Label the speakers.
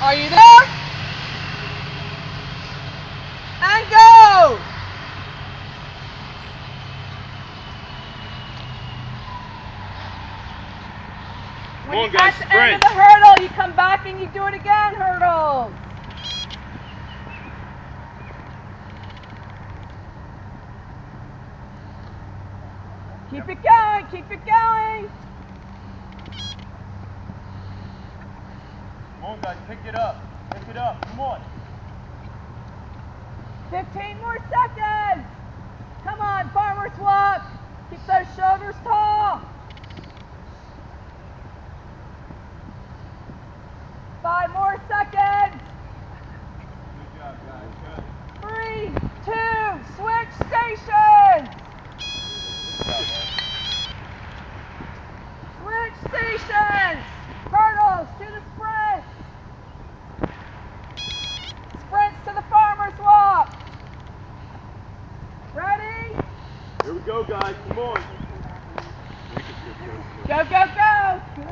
Speaker 1: Are you there? And go! When
Speaker 2: Come on,
Speaker 1: you
Speaker 2: guys,
Speaker 1: at the end of
Speaker 2: sprint.
Speaker 1: the hurdle, you come back and you do it again, hurdles. Keep it going, keep it going.
Speaker 2: Come on, guys, pick it up. Pick it up. Come on.
Speaker 1: 15 more seconds. Come on, farmer's walk. Keep those shoulders tall. 5 more seconds.
Speaker 2: Good job, guys. Good.
Speaker 1: 3, 2, switch stations. Switch stations. Hurdles to the sprints. Sprints to the farmer's walk. Ready?
Speaker 2: Here we go, guys. Come on.
Speaker 1: Go, go, go.